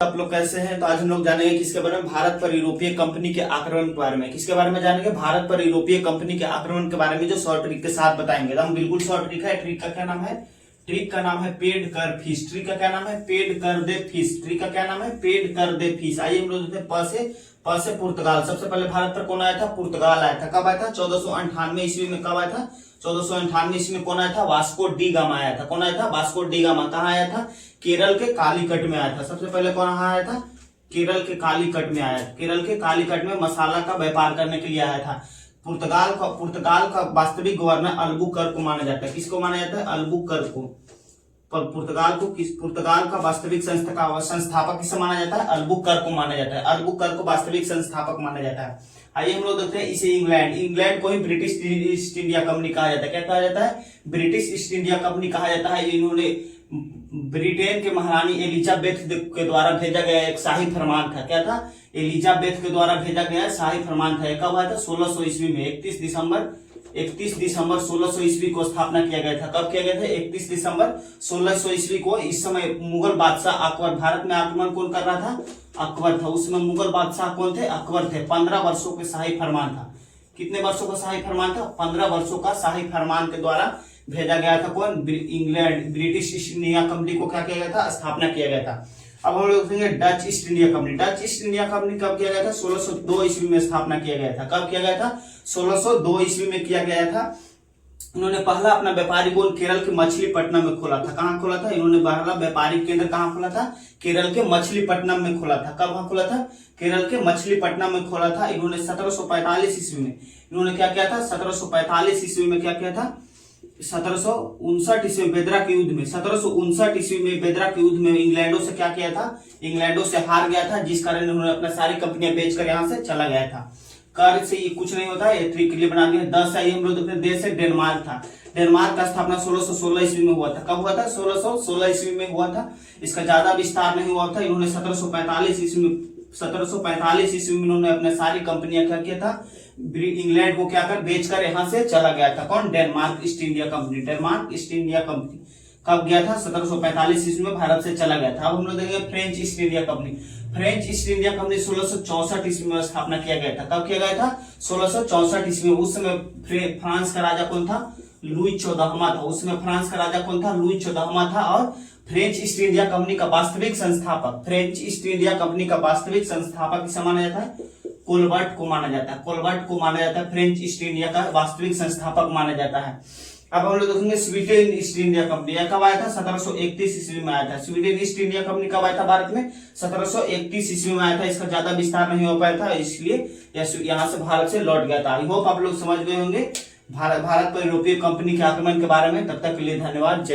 आप लोग कैसे हैं। तो आज हम लोग जानेंगे किसके बारे में, भारत पर यूरोपीय कंपनी के आक्रमण के बारे में। किसके बारे में जानेंगे, भारत पर यूरोपीय कंपनी के आक्रमण के बारे में, जो शॉर्ट ट्रिक के साथ बताएंगे। तो हम बिल्कुल शॉर्ट ट्रिक है। ट्रिक का क्या नाम है, ट्रिक का नाम है पेड कर फीस। ट्रिक का क्या नाम है, पेड कर दे फीस। ट्रिक का क्या नाम है, पेड कर दे फीस। आइए हम लोग प से पुर्तगाल। सबसे पहले भारत पर कौन आया था, पुर्तगाल आया था। कब आया था, 1498 ईस्वी में। कब आया था, 1498 ईस्वी में। कौन आया था, वास्को डी गामा आया था। कौन आया था, वास्को डी गामा। कहाँ आया था, केरल के कालीकट में आया था। सबसे पहले कौन आया था, केरल के कालीकट में आया। केरल के कालीकट में मसाला का व्यापार करने के लिए आया था। पुर्तगाल का वास्तविक गवर्नर अल्बुकर्क को माना जाता है। किसको माना जाता है, अल्बुकर्क को। पर पुर्तगाल का वास्तविक संस्थापक किसे माना जाता है, अल्बुकर्क को माना जाता है। अल्बुकर्क को वास्तविक संस्थापक माना जाता है। आइए हम लोग देखते हैं इसे इंग्लैंड को ही ब्रिटिश ईस्ट इंडिया कंपनी कहा जाता है। क्या कहा जाता है, ब्रिटिश ईस्ट इंडिया कंपनी कहा जाता है। इन्होंने ब्रिटेन के महारानी एलिजाबेथ के द्वारा भेजा गया एक शाही फरमान था। क्या था, एलिजाबेथ के द्वारा भेजा गया शाही फरमान था। कब आया था, 1600 ईस्वी में। 31 दिसंबर 1600 ईस्वी को स्थापना किया गया था। कब किया गया था, 31 दिसंबर 1600 ईस्वी को। इस समय मुगल बादशाह अकबर, भारत में आक्रमण कौन कर रहा था, अकबर था। उसमें मुगल बादशाह कौन थे, अकबर थे। 15 वर्षों के शाही फरमान था। कितने वर्षों का शाही फरमान था, 15 वर्षों का शाही फरमान के द्वारा भेजा गया था। कौन, England, British east India company को क्या किया गया था, स्थापना किया गया था। अब हम लोग देखेंगे Dutch east India company. Dutch east India company कब किया गया था, 1602 ईस्वी में स्थापना किया गया था। कब किया गया था, 1602 ईस्वी में किया गया था। इन्होंने पहला अपना व्यापारिक केंद्र केरल के मछलीपट्टनम में खोला था। कहाँ खोला था, इन्होंने पहला व्यापारिक केंद्र कहाँ खोला था, केरल के मछलीपट्टनम में खोला था। कब खोला था, केरल के मछलीपट्टनम में खोला था। इन्होंने 1745 ईस्वी में इन्होंने क्या किया था, 1745 ईस्वी में क्या किया था, 1759 ईस्वी में बेदरा के युद्ध में, 1759 ईस्वी में बेदरा के युद्ध में इंग्लैंडो से क्या किया था, इंग्लैंडो से हार गया था। जिस कारण उन्होंने अपना सारी कंपनियां बेचकर यहां से चला गया था। कर से ये कुछ नहीं होता है, ये ट्रिक के लिए बना दिया। 10 है, हम लोग अपने देश से डेनमार्क था। डेनमार्क का स्थापना 1616 ईस्वी में हुआ था। कब हुआ था, 1616 ईस्वी में हुआ था। इसका ज्यादा विस्तार नहीं हुआ था। इन्होंने 1745 ईस्वी में इन्होंने अपने सारी कंपनियां क्या किया था, इंग्लैंड को क्या कर बेचकर यहां से चला गया था। कौन, Denmark east India company. Denmark east India company कब गया था, 1745 ईस्वी में भारत से चला गया था। अब हम लोग देखेंगे French east India company. French east India company 1664 ईस्वी में स्थापना किया गया था। कब किया गया था, 1664 ईस्वी में। उस समय फ्रांस का राजा कौन था, लुई 14वां था। उस समय फ्रांस का राजा कौन था, लुई 14वां था। और फ्रेंच ईस्ट इंडिया कंपनी का वास्तविक संस्थापक, फ्रेंच ईस्ट इंडिया कंपनी का वास्तविक संस्थापक किसे माना जाता है, कोलबर्ट को माना जाता है। कोलबर्ट को माना जाता है फ्रेंच ईस्ट इंडिया का वास्तविक संस्थापक माना जाता है। अब हम लोग देखेंगे स्वीडन ईस्ट इंडिया कंपनी। कब आया था, 1731 ईस्वी में आया था। स्वीडन ईस्ट इंडिया कंपनी कब आया था भारत में, 1731 ईस्वी में आया था। इसका ज्यादा विस्तार नहीं हो पाया था, इसलिए यहाँ से भारत से लौट गया था। आई होप आप लोग समझ गए होंगे भारत पर यूरोपीय कंपनी के आक्रमण के बारे में। तब तक के लिए धन्यवाद। जय